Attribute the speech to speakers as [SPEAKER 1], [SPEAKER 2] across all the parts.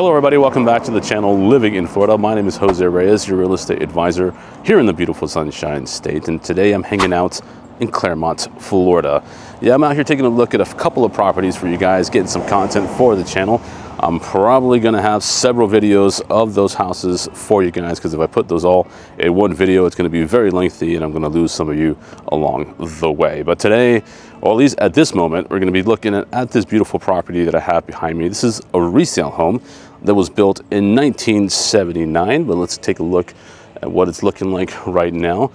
[SPEAKER 1] Hello everybody, welcome back to the channel Living in Florida. My name is Jose Reyes, your real estate advisor here in the beautiful Sunshine State, and today I'm hanging out in Clermont, Florida. Yeah, I'm out here taking a look at a couple of properties for you guys, getting some content for the channel. I'm probably going to have several videos of those houses for you guys, because if I put those all in one video, it's going to be very lengthy and I'm going to lose some of you along the way. But today, or at least at this moment, we're going to be looking at this beautiful property that I have behind me. This is a resale home that was built in 1979, but let's take a look at what it's looking like right now.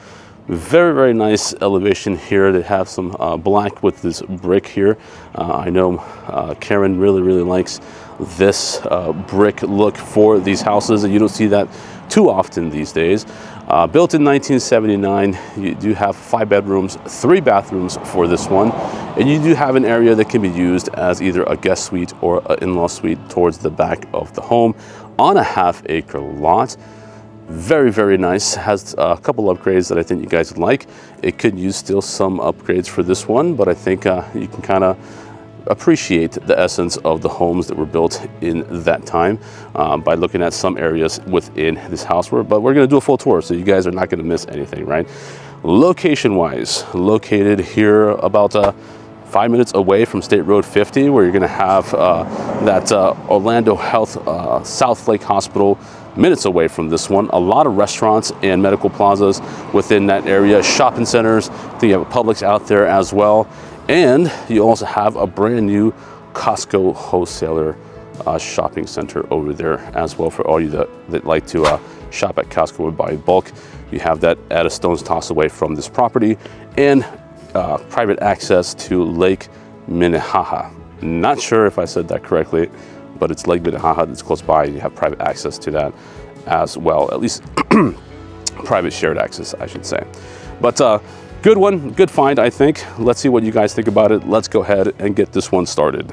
[SPEAKER 1] Very, very nice elevation here. They have some black with this brick here. I know Karen really likes this brick look for these houses, and you don't see that too often these days. Built in 1979, you do have 5 bedrooms, 3 bathrooms for this one, and you do have an area that can be used as either a guest suite or an in-law suite towards the back of the home on a half-acre lot. Very nice. Has a couple upgrades that I think you guys would like. It could use still some upgrades for this one, but I think you can kind of appreciate the essence of the homes that were built in that time by looking at some areas within this house. But we're going to do a full tour, so you guys are not going to miss anything, right? Location wise, located here about 5 minutes away from State Road 50, where you're going to have that Orlando Health South Lake Hospital minutes away from this one. A lot of restaurants and medical plazas within that area, shopping centers. I think you have a Publix out there as well. And you also have a brand new Costco Wholesaler shopping center over there as well, for all you that like to shop at Costco or buy in bulk. You have that at a stone's toss away from this property, and private access to Lake Minnehaha. Not sure if I said that correctly, but it's Lake Minnehaha that's close by, and you have private access to that as well, at least private shared access, I should say. But good one, good find, I think. Let's see what you guys think about it. Let's go ahead and get this one started.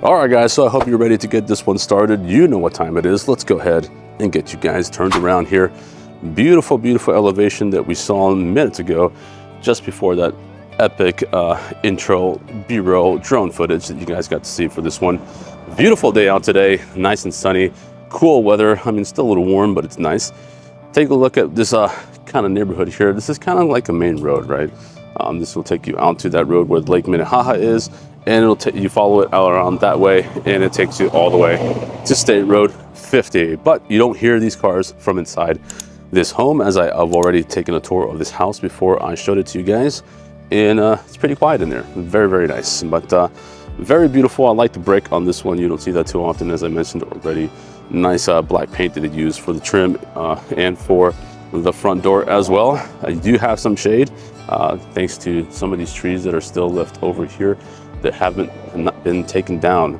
[SPEAKER 1] All right, guys, so I hope you're ready to get this one started. You know what time it is. Let's go ahead and get you guys turned around here. Beautiful elevation that we saw minutes ago, just before that epic intro B-roll drone footage that you guys got to see for this one. Beautiful day out today, nice and sunny, cool weather. I mean, still a little warm, but it's nice. Take a look at this kind of neighborhood here. This is kind of like a main road, right? This will take you out to that road where Lake Minnehaha is, and it'll take you, follow it out around that way, and it takes you all the way to State Road 50. But you don't hear these cars from inside this home, as I've already taken a tour of this house before I showed it to you guys, and it's pretty quiet in there. Very nice, but very beautiful. I like the brick on this one. You don't see that too often, as I mentioned already. Nice black paint that they use for the trim and for the front door as well. You do have some shade thanks to some of these trees that are still left over here that haven't been taken down.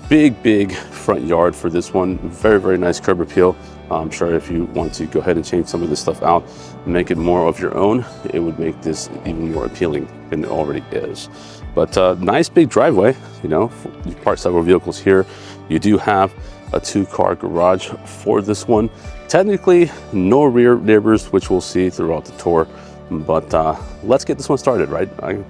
[SPEAKER 1] big front yard for this one. Very nice curb appeal. I'm sure if you want to go ahead and change some of this stuff out and make it more of your own, it would make this even more appealing than it already is. But nice big driveway, you know, you park several vehicles here. You do have a 2-car garage for this one. Technically, no rear neighbors, which we'll see throughout the tour. But let's get this one started, right? I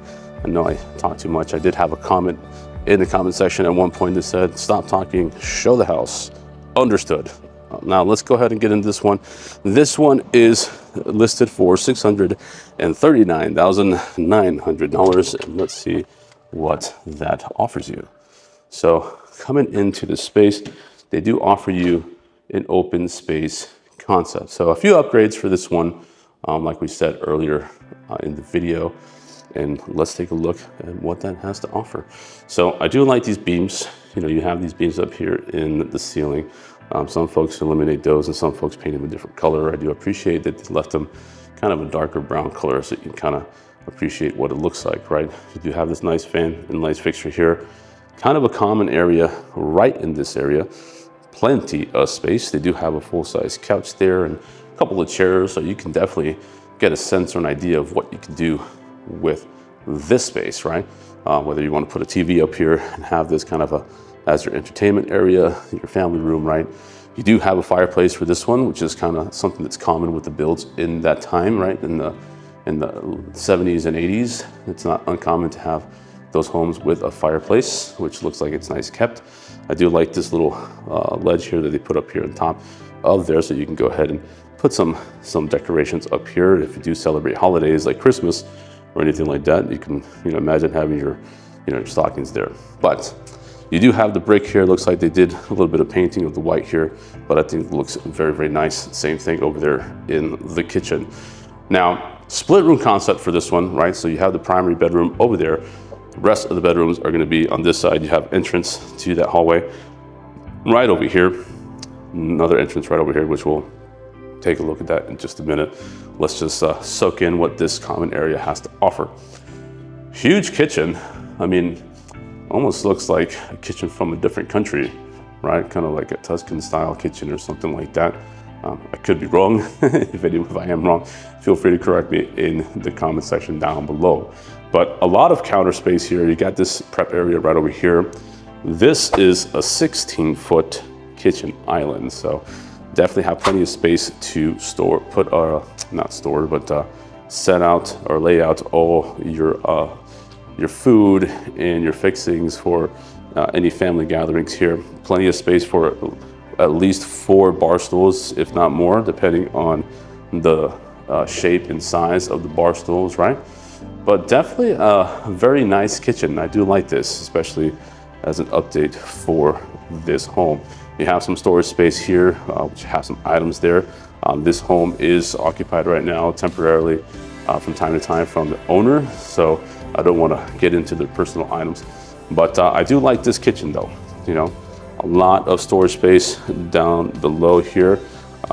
[SPEAKER 1] know I talk too much. I did have a comment in the comment section at one point that said, stop talking, show the house. Understood. Now let's go ahead and get into this one. This one is listed for $639,900. And let's see what that offers you. So coming into the space, they do offer you an open space concept. So a few upgrades for this one, like we said earlier in the video. And let's take a look at what that has to offer. So I do like these beams. You know, you have these beams up here in the ceiling. Some folks eliminate those and some folks paint them a different color. I do appreciate that they left them kind of a darker brown color so you can kind of appreciate what it looks like, right? You do have this nice fan and nice fixture here. Kind of a common area right in this area. Plenty of space. They do have a full-size couch there and a couple of chairs, so you can definitely get a sense or an idea of what you can do with this space, right? Whether you want to put a TV up here and have this kind of as your entertainment area, your family room, right? You do have a fireplace for this one, which is kind of something that's common with the builds in that time, right? In the 70s and 80s, it's not uncommon to have those homes with a fireplace, which looks like it's nice kept. I do like this little ledge here that they put up here on top of there, so you can go ahead and put some decorations up here. If you do celebrate holidays like Christmas or anything like that, you can imagine having your your stockings there. But you do have the brick here. Looks like they did a little bit of painting of the white here, but I think it looks very nice. Same thing over there in the kitchen. Now, split room concept for this one, right? So you have the primary bedroom over there. The rest of the bedrooms are going to be on this side. You have entrance to that hallway right over here. Another entrance right over here, which we'll take a look at that in just a minute. Let's just soak in what this common area has to offer. Huge kitchen. I mean, almost looks like a kitchen from a different country, right? Kind of like a Tuscan style kitchen or something like that. I could be wrong. if I am wrong, feel free to correct me in the comment section down below. But a lot of counter space here. You got this prep area right over here. This is a 16-foot kitchen island. So definitely have plenty of space to store, set out or lay out all your food and your fixings for any family gatherings here. Plenty of space for at least 4 bar stools, if not more, depending on the shape and size of the bar stools, right? But definitely a very nice kitchen. I do like this, especially as an update for this home. You have some storage space here, which have some items there. This home is occupied right now temporarily from time to time from the owner, so I don't want to get into their personal items. But I do like this kitchen though. You know, a lot of storage space down below here.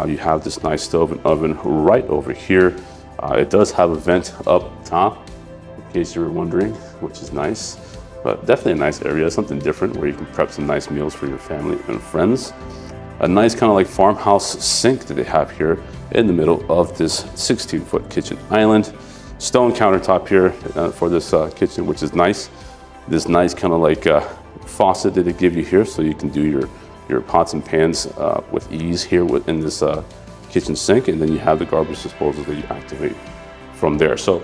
[SPEAKER 1] You have this nice stove and oven right over here. It does have a vent up top, in case you were wondering, which is nice. But definitely a nice area, something different where you can prep some nice meals for your family and friends. A nice kind of like farmhouse sink that they have here in the middle of this 16-foot kitchen island. Stone countertop here for this kitchen, which is nice. This nice kind of like faucet that they give you here, so you can do your pots and pans with ease here within this kitchen sink, and then you have the garbage disposal that you activate from there. So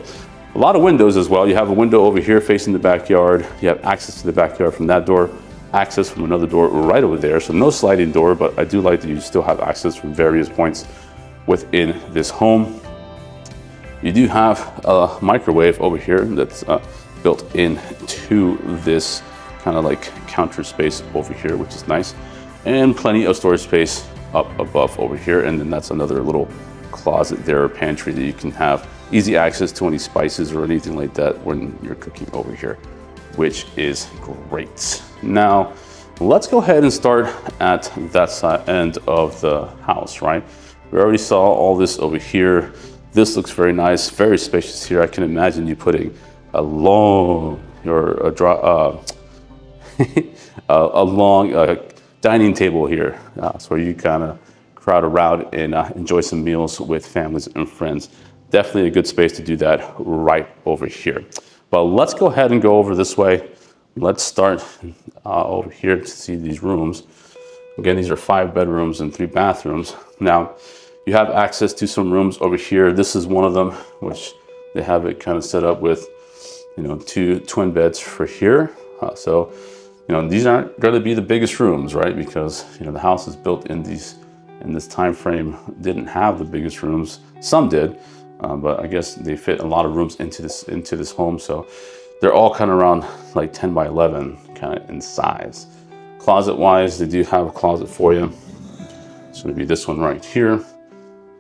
[SPEAKER 1] a lot of windows as well. You have a window over here facing the backyard. You have access to the backyard from that door, access from another door right over there. So no sliding door, but I do like that you still have access from various points within this home. You do have a microwave over here that's built into this kind of like counter space over here, which is nice. And plenty of storage space up above over here. And then that's another little closet there, or pantry that you can have easy access to any spices or anything like that when you're cooking over here, which is great. Now, let's go ahead and start at that side end of the house, right? We already saw all this over here. This looks very nice, very spacious here. I can imagine you putting a long or a long dining table here. So where you kind of crowd around and enjoy some meals with families and friends. Definitely a good space to do that right over here. But let's go ahead and go over this way. Let's start over here to see these rooms. Again, these are 5 bedrooms and 3 bathrooms. Now, you have access to some rooms over here. This is one of them, which they have it kind of set up with, you know, 2 twin beds for here. So, you know, these aren't going to be the biggest rooms, right? Because, you know, the house is built in this time frame, didn't have the biggest rooms. Some did, but I guess they fit a lot of rooms into this home. So they're all kind of around like 10 by 11 kind of in size. Closet wise, they do have a closet for you. It's going to be this one right here.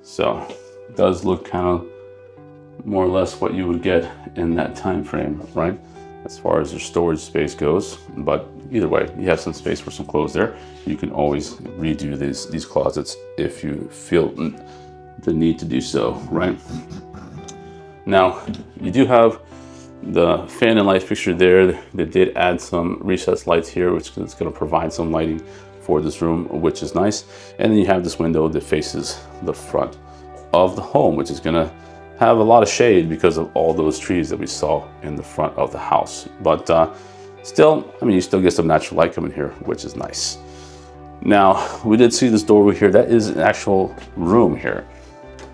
[SPEAKER 1] So it does look kind of more or less what you would get in that time frame, right? As far as your storage space goes. But either way, you have some space for some clothes there. You can always redo these closets if you feel the need to do so, right? Now, you do have the fan and light fixture there. They did add some recessed lights here, which is going to provide some lighting for this room, which is nice. And then you have this window that faces the front of the home, which is going to have a lot of shade because of all those trees that we saw in the front of the house. But still, I mean, you still get some natural light coming here, which is nice. Now, we did see this door over here. That is an actual room here,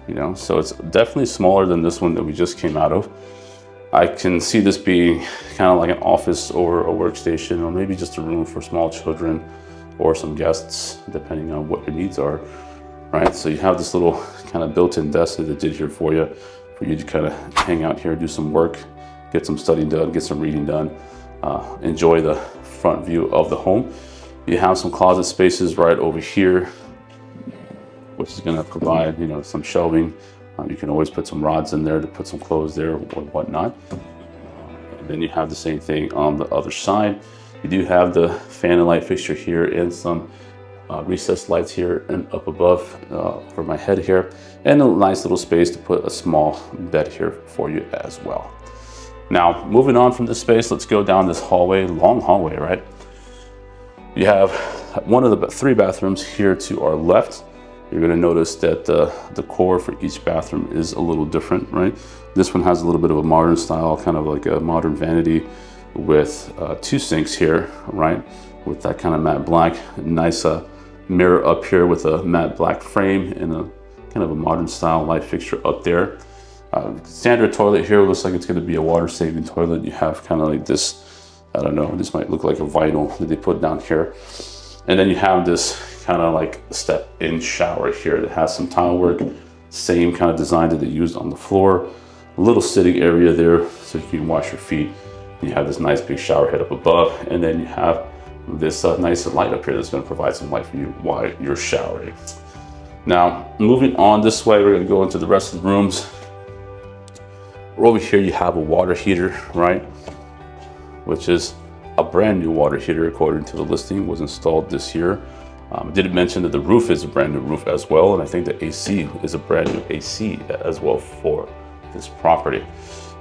[SPEAKER 1] you know, so it's definitely smaller than this one that we just came out of. I can see this being kind of like an office or a workstation, or maybe just a room for small children or some guests, depending on what your needs are, right? So you have this little kind of built-in desk that they did here for you to kind of hang out here, do some work, get some studying done, get some reading done, enjoy the front view of the home. You have some closet spaces right over here, which is going to provide, you know, some shelving. You can always put some rods in there to put some clothes there or whatnot. And then you have the same thing on the other side. You do have the fan and light fixture here and some recessed lights here and up above for my head here. And a nice little space to put a small bed here for you as well. Now, moving on from this space, let's go down this hallway, long hallway, right? You have one of the 3 bathrooms here to our left. You're going to notice that the decor for each bathroom is a little different, right? This one has a little bit of a modern style, kind of like a modern vanity with 2 sinks here, right? With that kind of matte black. Nice mirror up here with a matte black frame and a kind of a modern style light fixture up there. Standard toilet here looks like it's going to be a water saving toilet. You have kind of like this, I don't know, this might look like a vinyl that they put down here. And then you have this kind of like step-in shower here that has some tile work, same kind of design that they used on the floor. A little sitting area there so you can wash your feet. You have this nice big shower head up above, and then you have this nice light up here that's going to provide some light for you while you're showering. Now, moving on this way, we're going to go into the rest of the rooms. Over here, you have a water heater, right? Which is a brand new water heater, according to the listing, was installed this year. I did mention that the roof is a brand new roof as well, and I think the AC is a brand new AC as well for this property.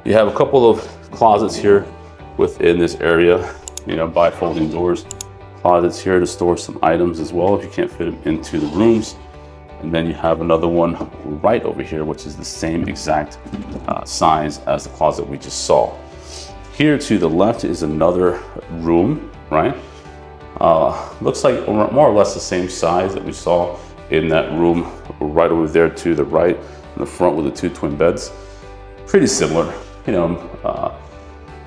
[SPEAKER 1] You have a couple of closets here within this area, you know, bifolding doors. Closets here to store some items as well if you can't fit them into the rooms. And then you have another one right over here, which is the same exact size as the closet we just saw. Here to the left is another room, right? Looks like more or less the same size that we saw in that room right over there to the right in the front with the 2 twin beds. Pretty similar, you know,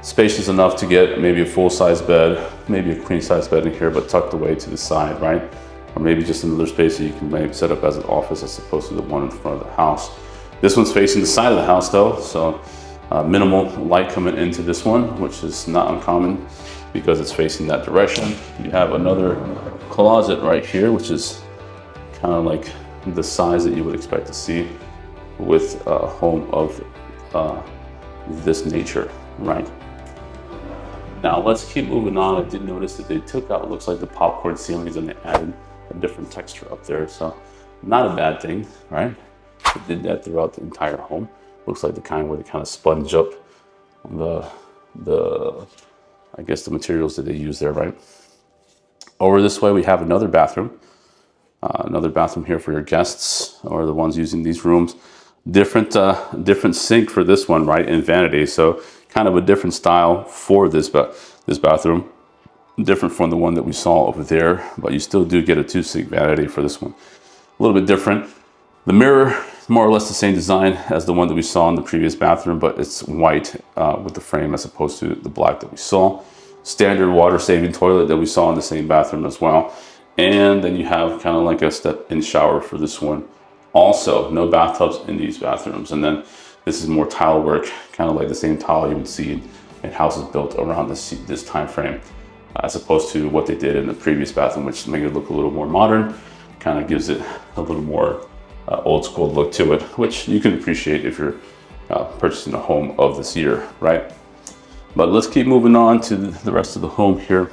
[SPEAKER 1] spacious enough to get maybe a full-size bed, maybe a queen-size bed in here, but tucked away to the side, right? Or maybe just another space that you can maybe set up as an office as opposed to the one in front of the house. This one's facing the side of the house though, so minimal light coming into this one, which is not uncommon because it's facing that direction. You have another closet right here, which is kind of like the size that you would expect to see with a home of this nature, right? Now let's keep moving on. I did notice that they took out, it looks like the popcorn ceilings, and they added a different texture up there. So not a bad thing, right? They did that throughout the entire home. Looks like the kind where they kind of sponge up the I guess the materials that they use there, right? Over this way, we have another bathroom. Another bathroom here for your guests or the ones using these rooms. Different sink for this one, right, in vanity. So kind of a different style for this bathroom. Different from the one that we saw over there, but you still do get a 2-sink vanity for this one. A little bit different. The mirror, more or less the same design as the one that we saw in the previous bathroom, but it's white with the frame as opposed to the black that we saw. Standard water-saving toilet that we saw in the same bathroom as well. And then you have kind of like a step-in shower for this one. Also, no bathtubs in these bathrooms. And then this is more tile work, kind of like the same tile you would see in houses built around this time frame, as opposed to what they did in the previous bathroom, which made it look a little more modern. Kind of gives it a little more old school look to it, which you can appreciate if you're purchasing a home of this year, right? But let's keep moving on to the rest of the home here.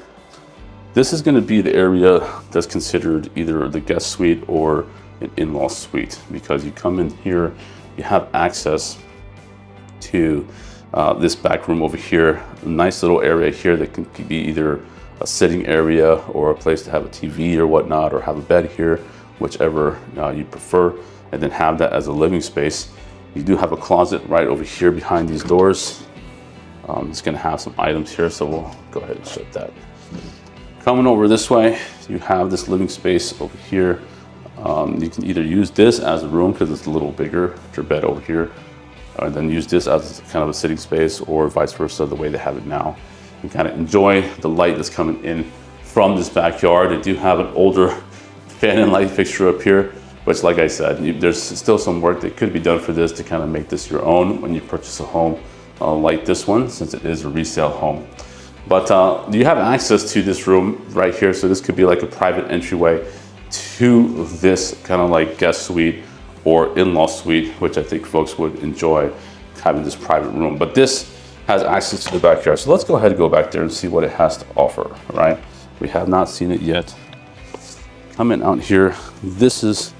[SPEAKER 1] This is going to be the area that's considered either the guest suite or an in-law suite, because you come in here, you have access to this back room over here. A nice little area here that can be either a sitting area or a place to have a TV or whatnot, or have a bed here, whichever you prefer, and then have that as a living space. You do have a closet right over here behind these doors. It's going to have some items here, so we'll go ahead and shut that. Coming over this way, you have this living space over here. You can either use this as a room because it's a little bigger, your bed over here, and then use this as kind of a sitting space, or vice versa, the way they have it now. You kind of enjoy the light that's coming in from this backyard. They do have an older fan and light fixture up here, which, like I said, there's still some work that could be done for this to kind of make this your own when you purchase a home like this one, since it is a resale home. But you have access to this room right here, so this could be like a private entryway to this kind of like guest suite or in-law suite, which I think folks would enjoy, having this private room. But this has access to the backyard. So let's go ahead and go back there and see what it has to offer, right? We have not seen it yet. Coming out here, this is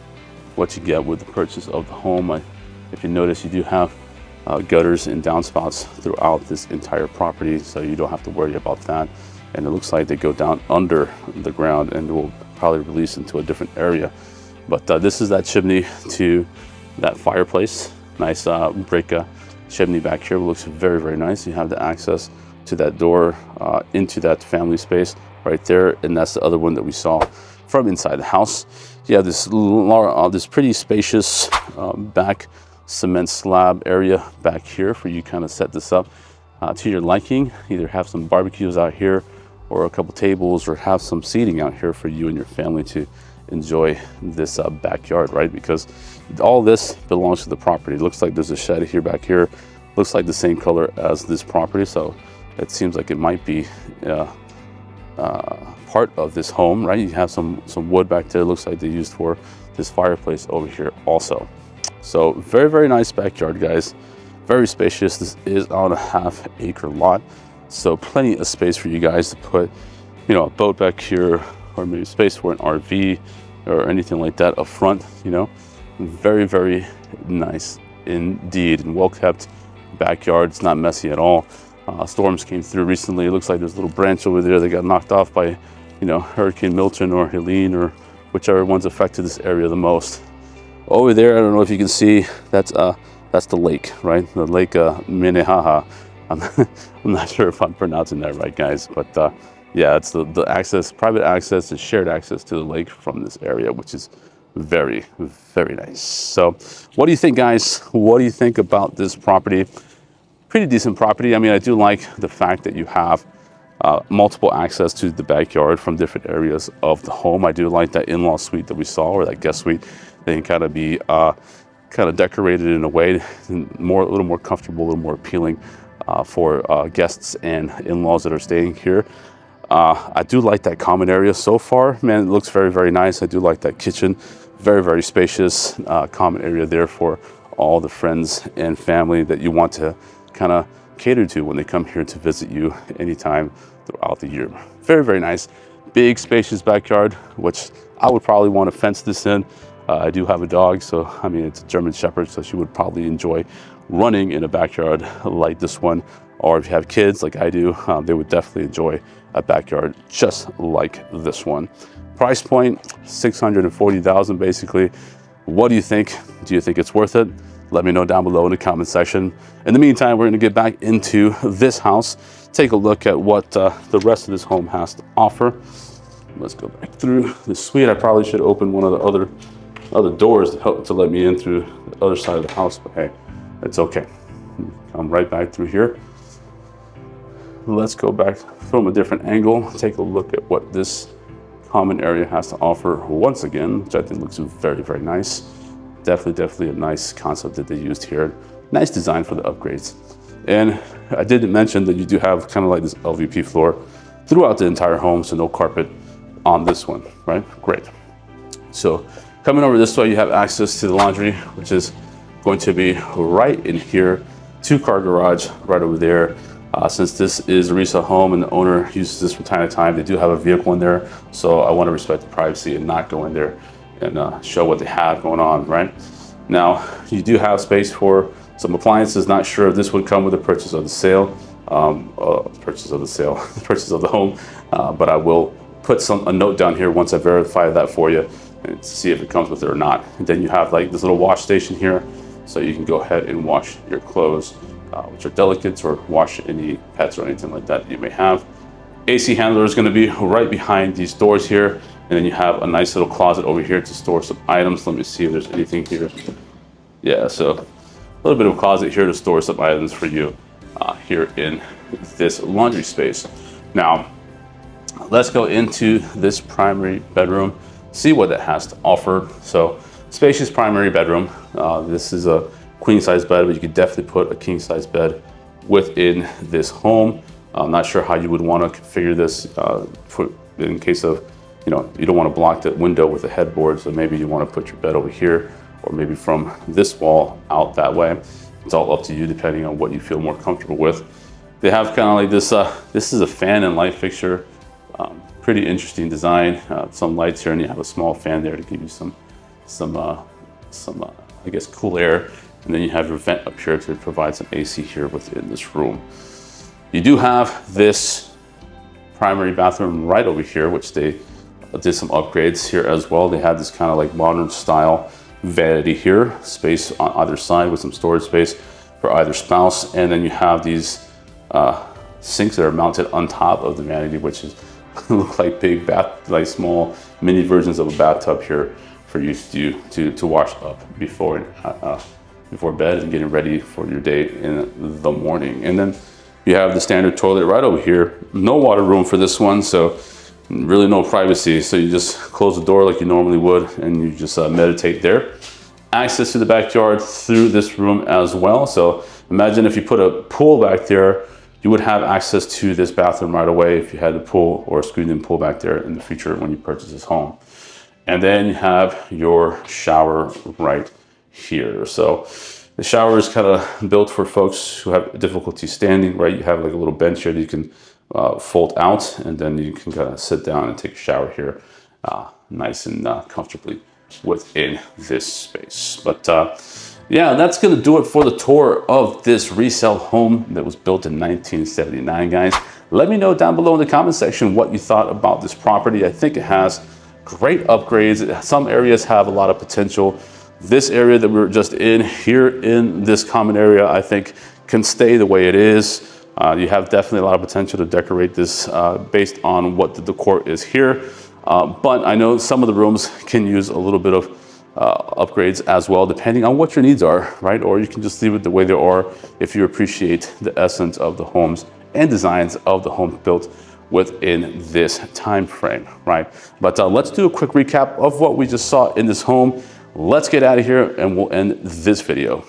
[SPEAKER 1] what you get with the purchase of the home. If you notice, you do have gutters and downspouts throughout this entire property, so you don't have to worry about that. And it looks like they go down under the ground and will probably release into a different area. But this is that chimney to that fireplace. Nice brick chimney back here. It looks very, very nice. You have the access to that door into that family space right there, and that's the other one that we saw from inside the house. You have this pretty spacious back cement slab area back here for you kind of set this up to your liking. Either have some barbecues out here, or a couple tables, or have some seating out here for you and your family to enjoy this backyard, right? Because all this belongs to the property. It looks like there's a shed here back here. Looks like the same color as this property, so it seems like it might be part of this home, right? You have some wood back there. Looks like they used for this fireplace over here also. So very, very nice backyard, guys. Very spacious. This is on a half-acre lot, so plenty of space for you guys to put, you know, a boat back here, or maybe space for an RV or anything like that up front. You know, very, very nice indeed, and well kept backyard. It's not messy at all. Storms came through recently. It looks like there's a little branch over there that got knocked off by, you know, Hurricane Milton or Helene, or whichever one's affected this area the most. Over there, I don't know if you can see, that's the lake, right? The Lake Minnehaha. I'm not sure if I'm pronouncing that right, guys, but yeah, it's the access, private access, and shared access to the lake from this area, which is very, very nice. So what do you think, guys? What do you think about this property? Pretty decent property. I mean, I do like the fact that you have multiple access to the backyard from different areas of the home. I do like that in-law suite that we saw, or that guest suite. They can kind of be kind of decorated in a way a little more comfortable, a little more appealing for guests and in-laws that are staying here. I do like that common area so far. Man, it looks very, very nice. I do like that kitchen. Very, very spacious common area there for all the friends and family that you want to kind of cater to when they come here to visit you anytime throughout the year. Very, very nice. Big, spacious backyard, which I would probably want to fence this in. I do have a dog, so I mean, it's a German Shepherd, so she would probably enjoy running in a backyard like this one or if you have kids like I do, they would definitely enjoy a backyard just like this one. Price point, $640,000 basically. What do you think? Do you think it's worth it? Let me know down below in the comment section. In the meantime, we're gonna get back into this house, take a look at what the rest of this home has to offer. Let's go back through the suite. I probably should open one of the other doors to help to let me in through the other side of the house, but hey, it's okay. Come right back through here. Let's go back from a different angle, take a look at what this common area has to offer once again, which I think looks very, very nice. Definitely a nice concept that they used here. Nice design for the upgrades. And I didn't mention that you do have kind of like this LVP floor throughout the entire home, so no carpet on this one, right? Great. So coming over this way, you have access to the laundry, which is going to be right in here. 2-car garage right over there. Since this is a resale home and the owner uses this from time to time, they do have a vehicle in there. So I want to respect the privacy and not go in there and show what they have going on, right? Now, you do have space for some appliances. Not sure if this would come with the purchase of the sale, purchase of the home, but I will put a note down here once I verify that for you and to see if it comes with it or not. And then you have like this little wash station here, so you can go ahead and wash your clothes, which are delicates, or wash any pets or anything like that you may have. AC handler is going to be right behind these doors here, and then you have a nice little closet over here to store some items. Let me see if there's anything here. Yeah, so a little bit of a closet here to store some items for you here in this laundry space. Now, let's go into this primary bedroom, see what it has to offer. So, spacious primary bedroom. This is a queen size bed, but you could definitely put a king size bed within this home. I'm not sure how you would want to configure this in case of, you don't want to block the window with a headboard, so maybe you want to put your bed over here, or maybe from this wall out that way. It's all up to you depending on what you feel more comfortable with. They have kind of like this, this is a fan and light fixture. Pretty interesting design. Some lights here, and you have a small fan there to give you some I guess cool air. And then you have your vent up here to provide some AC here within this room. You do have this primary bathroom right over here, which they did some upgrades here as well. They have this kind of like modern style vanity here, space on either side with some storage space for either spouse. And then you have these sinks that are mounted on top of the vanity, which is look like big like small mini versions of a bathtub here for you to wash up before bed and getting ready for your day in the morning. And then you have the standard toilet right over here. No water room for this one, so really no privacy. So you just close the door like you normally would, and you just meditate there. Access to the backyard through this room as well. So imagine if you put a pool back there, you would have access to this bathroom right away if you had a pool or a screened-in pool back there in the future when you purchase this home. And then you have your shower right here. So the shower is kind of built for folks who have difficulty standing, right? You have like a little bench here that you can fold out, and then you can kind of sit down and take a shower here nice and comfortably within this space. But yeah, that's gonna do it for the tour of this resale home that was built in 1979, guys. Let me know down below in the comment section what you thought about this property. I think it has great upgrades. Some areas have a lot of potential. This area that we're just in here in this common area, I think can stay the way it is. You have definitely a lot of potential to decorate this based on what the decor is here. But I know some of the rooms can use a little bit of upgrades as well, depending on what your needs are, right? Or you can just leave it the way they are if you appreciate the essence of the homes and designs of the home built within this time frame, right? But let's do a quick recap of what we just saw in this home. Let's get out of here and we'll end this video.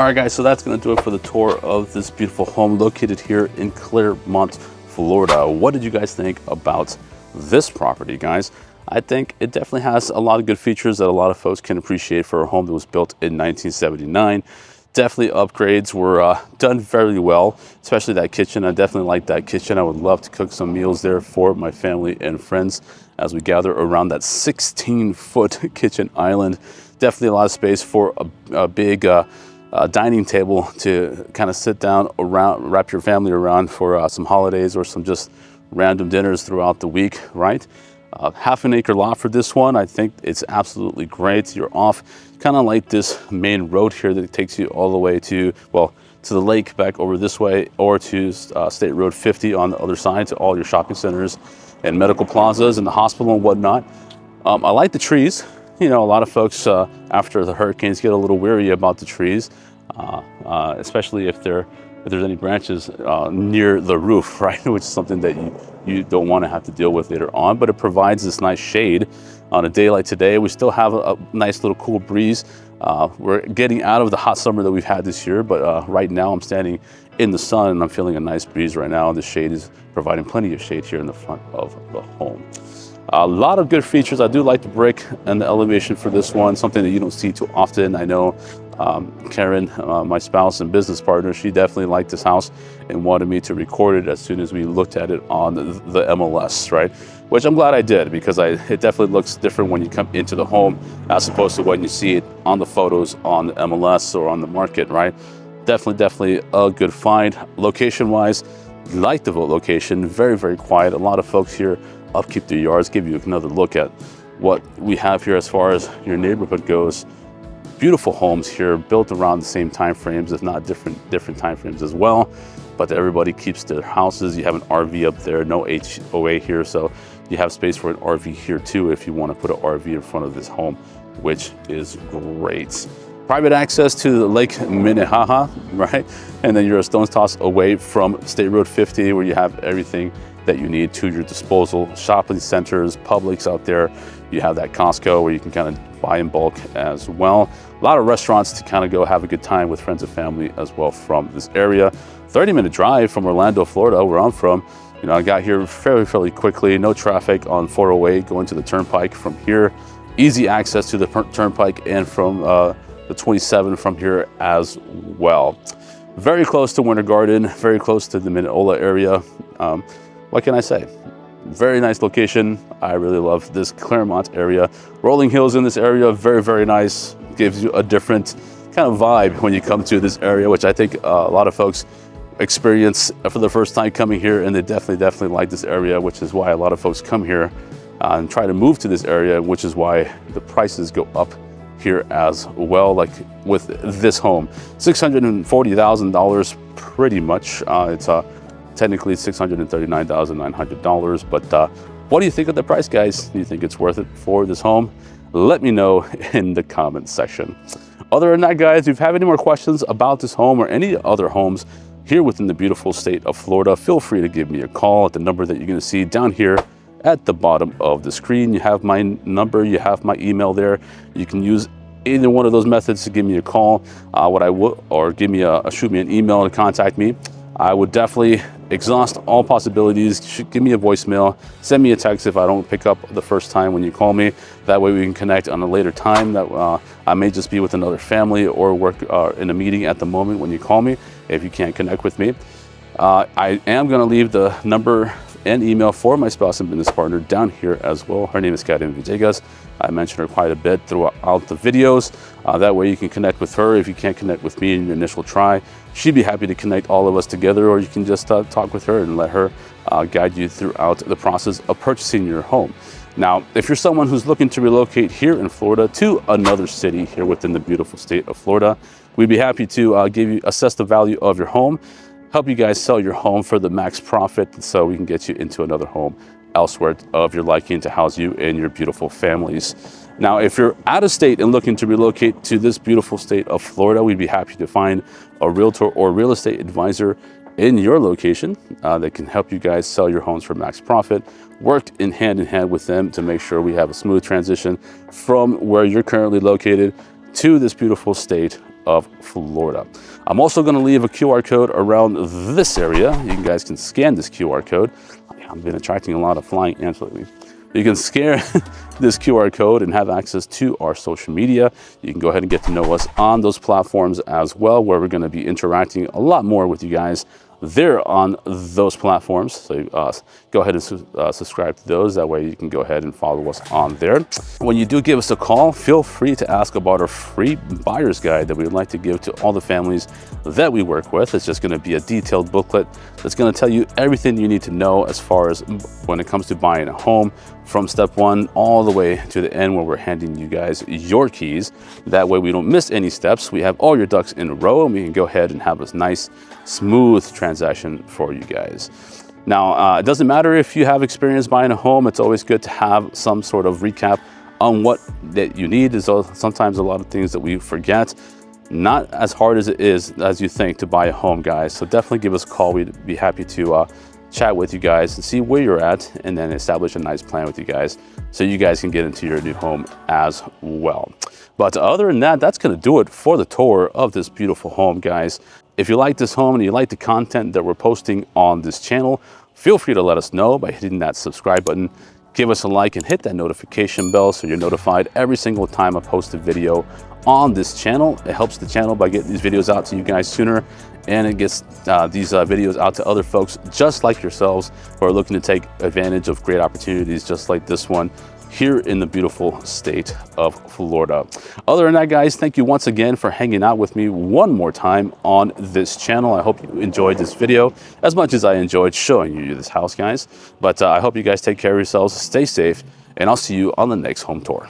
[SPEAKER 1] right, guys, so that's going to do it for the tour of this beautiful home located here in Clermont, Florida. What did you guys think about this property, guys? I think it definitely has a lot of good features that a lot of folks can appreciate for a home that was built in 1979. Definitely upgrades were done very well, especially that kitchen. I definitely like that kitchen. I would love to cook some meals there for my family and friends as we gather around that 16-foot kitchen island. Definitely a lot of space for a big dining table to kind of sit down around, wrap your family around for some holidays or some just random dinners throughout the week, right? Half an acre lot for this one. I think it's absolutely great. You're off kind of like this main road here that takes you all the way to, well, to the lake back over this way, or to State Road 50 on the other side to all your shopping centers and medical plazas and the hospital and whatnot. I like the trees. You know, a lot of folks after the hurricanes get a little weary about the trees, especially if there's any branches near the roof, right? Which is something that you don't want to have to deal with later on, but it provides this nice shade on a day like today. We still have a nice little cool breeze. We're getting out of the hot summer that we've had this year, but right now I'm standing in the sun and I'm feeling a nice breeze right now. The shade is providing plenty of shade here in the front of the home. A lot of good features. I do like the brick and the elevation for this one, something that you don't see too often. I know Karen, my spouse and business partner, she definitely liked this house and wanted me to record it as soon as we looked at it on the MLS, right? Which I'm glad I did, because it definitely looks different when you come into the home as opposed to when you see it on the photos on the MLS or on the market, right? Definitely a good find. Location-wise, like the location, very, very quiet. A lot of folks here upkeep their yards. Give you another look at what we have here as far as your neighborhood goes. Beautiful homes here, built around the same time frames, if not different time frames as well. But everybody keeps their houses. You have an RV up there, no HOA here, so you have space for an RV here too if you want to put an RV in front of this home, which is great. Private access to Lake Minnehaha, right? And then you're a stone's toss away from State Road 50, where you have everything that you need to your disposal. Shopping centers, Publix out there. You have that Costco where you can kind of buy in bulk as well. A lot of restaurants to kind of go have a good time with friends and family as well from this area. 30-minute drive from Orlando, Florida, where I'm from. You know, I got here fairly quickly. No traffic on 408 going to the Turnpike from here. Easy access to the Turnpike and from the 27 from here as well. Very close to Winter Garden, very close to the Minnehaha area. What can I say? Very nice location. I really love this Clermont area. Rolling hills in this area, very nice. Gives you a different kind of vibe when you come to this area, which I think a lot of folks experience for the first time coming here, and they definitely like this area, which is why a lot of folks come here and try to move to this area, which is why the prices go up here as well. Like with this home, $640,000 pretty much. It's technically $639,900, but what do you think of the price, guys? Do you think it's worth it for this home? Let me know in the comment section. Other than that, guys, if you have any more questions about this home or any other homes here within the beautiful state of Florida, feel free to give me a call at the number that you're going to see down here at the bottom of the screen. You have my number, you have my email there. You can use either one of those methods to give me a call. Shoot me an email to contact me. I would definitely exhaust all possibilities. Give me a voicemail, send me a text if I don't pick up the first time when you call me. That way we can connect on a later time. That I may just be with another family or work in a meeting at the moment when you call me if you can't connect with me. I am going to leave the number and email for my spouse and business partner down here as well. Her name is Karen Villegas. I mention her quite a bit throughout the videos. That way you can connect with her if you can't connect with me in your initial try. She'd be happy to connect all of us together, or you can just talk with her and let her guide you throughout the process of purchasing your home. Now, if you're someone who's looking to relocate here in Florida to another city here within the beautiful state of Florida, we'd be happy to assess the value of your home, help you guys sell your home for the max profit so we can get you into another home elsewhere of your liking to house you and your beautiful families. Now, if you're out of state and looking to relocate to this beautiful state of Florida, we'd be happy to find a realtor or real estate advisor in your location that can help you guys sell your homes for max profit. Worked in hand with them to make sure we have a smooth transition from where you're currently located to this beautiful state of Florida. I'm also going to leave a QR code around this area. You guys can scan this QR code. I've been attracting a lot of flying ants lately. You can scan this QR code and have access to our social media. You can go ahead and get to know us on those platforms as well, where we're going to be interacting a lot more with you guys there on those platforms. So go ahead and subscribe to those. That way you can go ahead and follow us on there. When you do give us a call, feel free to ask about our free buyer's guide that we would like to give to all the families that we work with. It's just going to be a detailed booklet that's going to tell you everything you need to know as far as when it comes to buying a home, from step one all the way to the end, where we're handing you guys your keys. That way we don't miss any steps. We have all your ducks in a row, and we can go ahead and have a nice, smooth transaction for you guys. Now, it doesn't matter if you have experience buying a home. It's always good to have some sort of recap on what that you need. There's sometimes a lot of things that we forget. Not as hard as it is as you think to buy a home, guys. So definitely give us a call. We'd be happy to chat with you guys and see where you're at, and then establish a nice plan with you guys so you guys can get into your new home as well. But other than that, that's going to do it for the tour of this beautiful home, guys. If you like this home and you like the content that we're posting on this channel, feel free to let us know by hitting that subscribe button. Give us a like and hit that notification bell so you're notified every single time I post a video on this channel. It helps the channel by getting these videos out to you guys sooner, and it gets these videos out to other folks just like yourselves who are looking to take advantage of great opportunities just like this one here in the beautiful state of Florida. Other than that, guys, thank you once again for hanging out with me one more time on this channel. I hope you enjoyed this video as much as I enjoyed showing you this house, guys. But I hope you guys take care of yourselves, stay safe, and I'll see you on the next home tour.